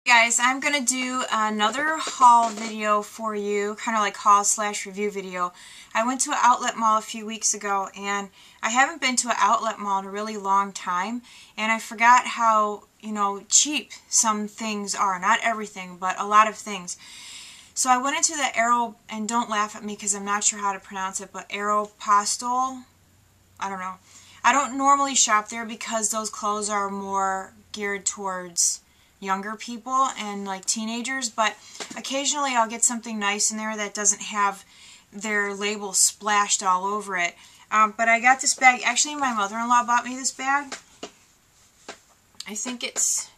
Guys, I'm going to do another haul video for you, kind of like haul/review video. I went to an outlet mall a few weeks ago, and I haven't been to an outlet mall in a really long time, and I forgot how, cheap some things are. Not everything, but a lot of things. So I went into the and don't laugh at me because I'm not sure how to pronounce it, but Aeropostale? I don't know. I don't normally shop there because those clothes are more geared towards younger people and like teenagers, but occasionally I'll get something nice in there that doesn't have their label splashed all over it. But I got this bag. Actually, my mother-in-law bought me this bag. I think it's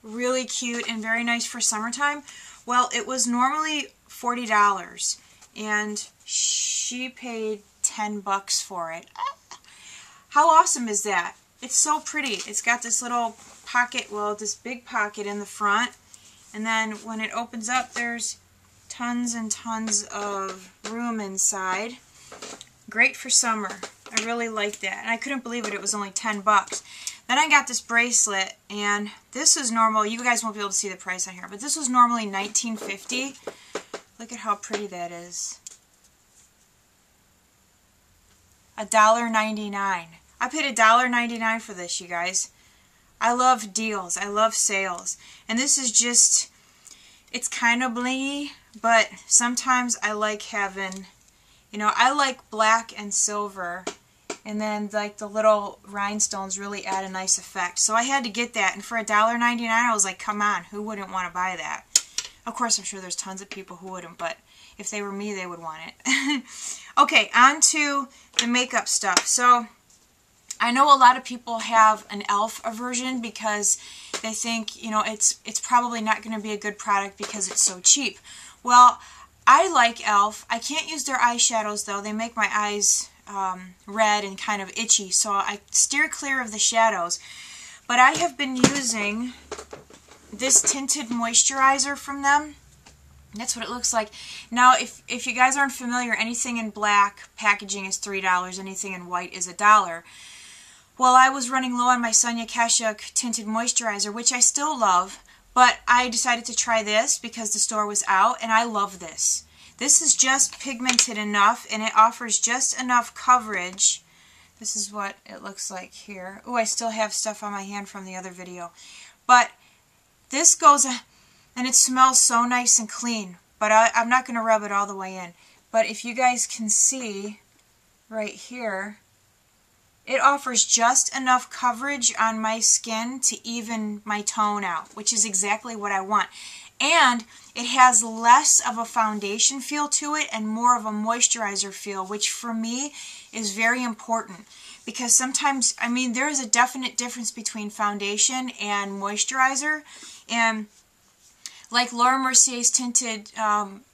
really cute and very nice for summertime. Well, it was normally $40 and she paid $10 for it. How awesome is that? It's so pretty. It's got this little pocket, this big pocket in the front, and then when it opens up there's tons and tons of room inside. Great for summer. I really like that, and I couldn't believe it was only $10. Then I got this bracelet, and this is normal. You guys won't be able to see the price on here, but this was normally $19.50. Look at how pretty that is. $1.99. I paid $1.99 for this, you guys. I love deals. I love sales. And this is just, it's kind of blingy, but sometimes I like having, I like black and silver, and then like the little rhinestones really add a nice effect. So I had to get that, and for $1.99 I was like, come on, who wouldn't want to buy that? Of course, I'm sure there's tons of people who wouldn't, but if they were me, they would want it. Okay, on to the makeup stuff. So I know a lot of people have an e.l.f. aversion because they think, it's probably not going to be a good product because it's so cheap. Well, I like e.l.f. I can't use their eyeshadows though. They make my eyes red and kind of itchy, so I steer clear of the shadows. But I have been using this tinted moisturizer from them. That's what it looks like. Now, if you guys aren't familiar, anything in black packaging is $3. Anything in white is $1. Well, I was running low on my Sonia Kashuk tinted moisturizer, which I still love, but I decided to try this because the store was out, and I love this. This is just pigmented enough, and it offers just enough coverage. This is what it looks like here. Oh, I still have stuff on my hand from the other video. But this goes, and it smells so nice and clean, but I'm not going to rub it all the way in. But if you guys can see right here, it offers just enough coverage on my skin to even my tone out, which is exactly what I want. And it has less of a foundation feel to it and more of a moisturizer feel, which for me is very important. Because sometimes, there is a definite difference between foundation and moisturizer. And like Laura Mercier's tinted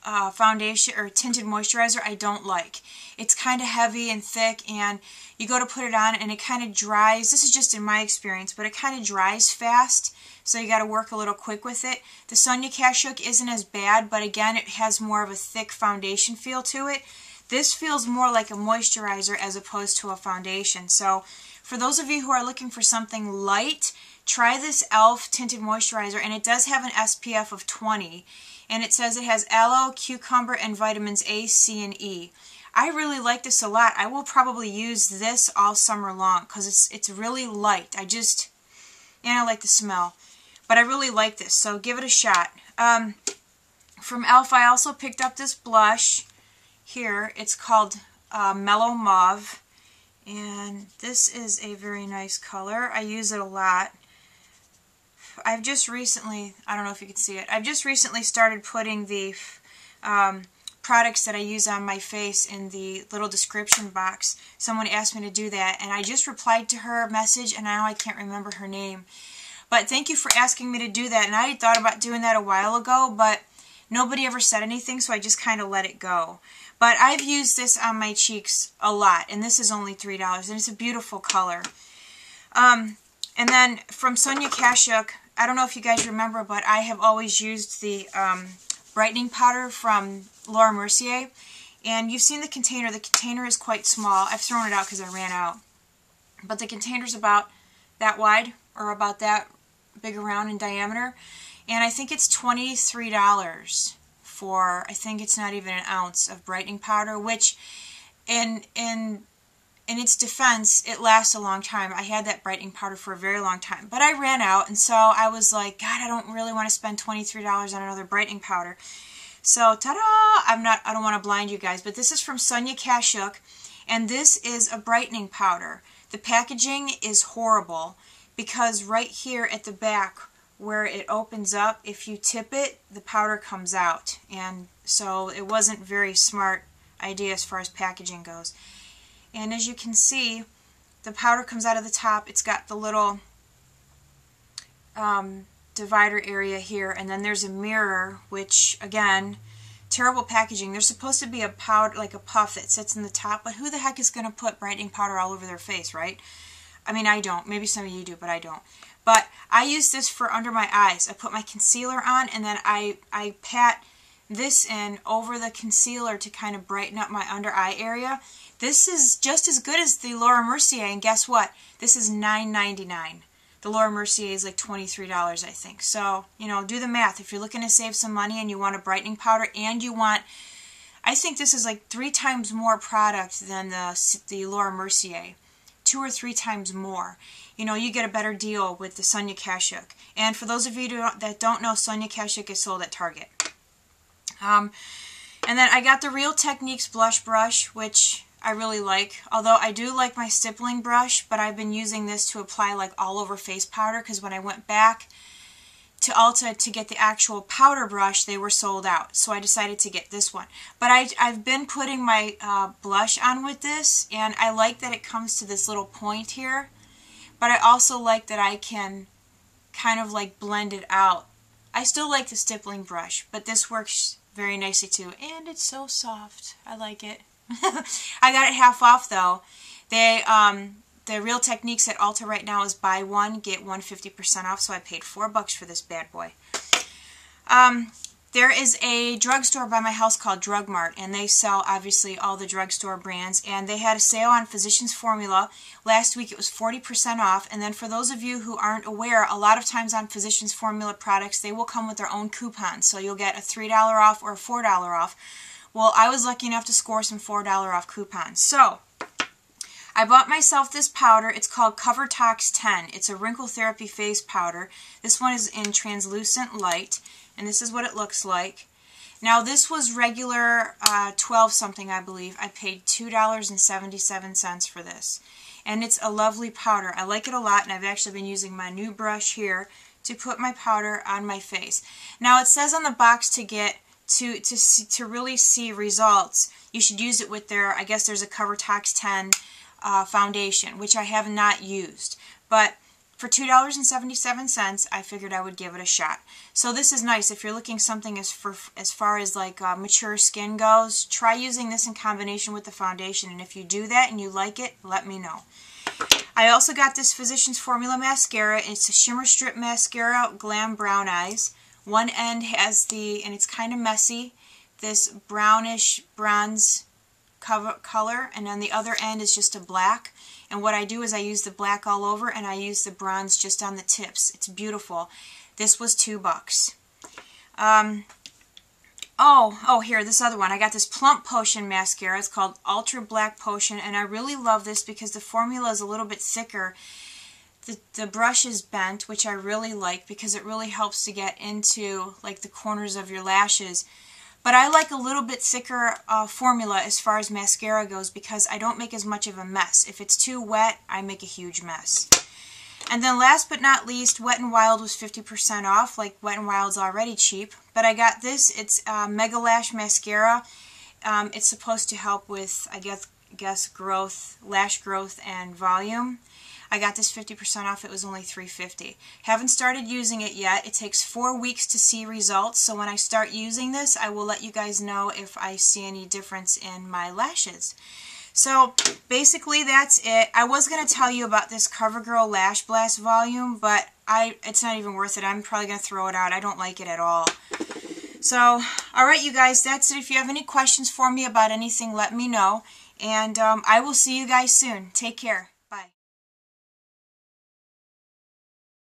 foundation or tinted moisturizer, I don't like. It's kind of heavy and thick, and you go to put it on and it kind of dries. This is just in my experience, but it kind of dries fast, so you got to work a little quick with it. The Sonia Kashuk isn't as bad, but again, it has more of a thick foundation feel to it. This feels more like a moisturizer as opposed to a foundation. So for those of you who are looking for something light, try this e.l.f. tinted moisturizer, and it does have an SPF of 20, and it says it has aloe, cucumber, and vitamins A, C, and E. I really like this a lot. I will probably use this all summer long because it's really light. And I like the smell, but I really like this, so give it a shot. From e.l.f. I also picked up this blush here. It's called Mellow Mauve, and this is a very nice color. I use it a lot. I've just recently, I don't know if you can see it, I've just recently started putting the products that I use on my face in the little description box. Someone asked me to do that, and I just replied to her message, and now I can't remember her name. But thank you for asking me to do that, and I had thought about doing that a while ago, but nobody ever said anything, so I just kind of let it go. But I've used this on my cheeks a lot, and this is only $3, and it's a beautiful color. And then from Sonia Kashuk, I don't know if you guys remember, but I have always used the brightening powder from Laura Mercier, and you've seen the container. The container is quite small. I've thrown it out because I ran out, but the container's about that wide, or about that big around in diameter, And I think it's $23 for, I think it's not even an ounce of brightening powder, which in its defense, it lasts a long time. I had that brightening powder for a very long time. But I ran out, and so I was like, God, I don't really want to spend $23 on another brightening powder. So, ta-da! I don't want to blind you guys, but this is from Sonia Kashuk, and this is a brightening powder. The packaging is horrible because right here at the back where it opens up, if you tip it, the powder comes out. And so it wasn't a very smart idea as far as packaging goes. And as you can see, the powder comes out of the top. It's got the little divider area here, and then there's a mirror, which again, terrible packaging. There's supposed to be a powder, like a puff that sits in the top, but who the heck is going to put brightening powder all over their face, right? I mean, I don't. Maybe some of you do, but I don't. But I use this for under my eyes. I put my concealer on, and then I pat this in over the concealer to kind of brighten up my under eye area. This is just as good as the Laura Mercier, and guess what? This is $9.99. The Laura Mercier is like $23, I think. So, you know, do the math. If you're looking to save some money and you want a brightening powder and you want, I think this is like 3 times more product than the Laura Mercier. 2 or 3 times more. You know, you get a better deal with the Sonia Kashuk. And for those of you that don't know, Sonia Kashuk is sold at Target. And then I got the Real Techniques blush brush, which I really like. Although I do like my stippling brush, but I've been using this to apply like all over face powder, because when I went back to Ulta to get the actual powder brush, they were sold out. So I decided to get this one. But I've been putting my blush on with this, and I like that it comes to this little point here. But I also like that I can kind of like blend it out. I still like the stippling brush, but this works very nicely too. And it's so soft. I like it. I got it half off though. The Real Techniques at Ulta right now is buy one, get one 50% off, so I paid $4 for this bad boy. There is a drugstore by my house called Drug Mart, and they sell obviously all the drugstore brands, and they had a sale on Physicians Formula. Last week it was 40% off, and then for those of you who aren't aware, a lot of times on Physicians Formula products, they will come with their own coupons, so you'll get a $3 off or a $4 off. Well, I was lucky enough to score some $4 off coupons. So, I bought myself this powder. It's called Cover Tox 10. It's a wrinkle therapy face powder. This one is in translucent light, and this is what it looks like. Now, this was regular 12 something, I believe. I paid $2.77 for this. And it's a lovely powder. I like it a lot, and I've actually been using my new brush here to put my powder on my face. Now, it says on the box to get to really see results, you should use it with their, I guess there's a Cover Tox 10 foundation, which I have not used. But for $2.77, I figured I would give it a shot. So this is nice. If you're looking something as far as like mature skin goes, try using this in combination with the foundation. And if you do that and you like it, let me know. I also got this Physicians Formula mascara. It's a Shimmer Strip Mascara Glam Brown Eyes. One end has and it's kind of messy, this brownish bronze color, and on the other end is just a black. And what I do is I use the black all over, and I use the bronze just on the tips. It's beautiful. This was $2. Oh, here, this other one. I got this Plump Potion mascara. It's called Ultra Black Potion, and I really love this because the formula is a little bit thicker. The brush is bent, which I really like because it really helps to get into like the corners of your lashes. But I like a little bit thicker formula as far as mascara goes because I don't make as much of a mess. If it's too wet, I make a huge mess. And then last but not least, Wet n Wild was 50% off. Like, Wet n Wild's already cheap. But I got this. It's Mega Lash Mascara. It's supposed to help with, I guess growth, lash growth and volume. I got this 50% off. It was only $3.50. Haven't started using it yet. It takes 4 weeks to see results. So when I start using this, I will let you guys know if I see any difference in my lashes. So basically that's it. I was going to tell you about this CoverGirl Lash Blast volume, but it's not even worth it. I'm probably going to throw it out. I don't like it at all. So, alright you guys, that's it. If you have any questions for me about anything, let me know. And I will see you guys soon. Take care.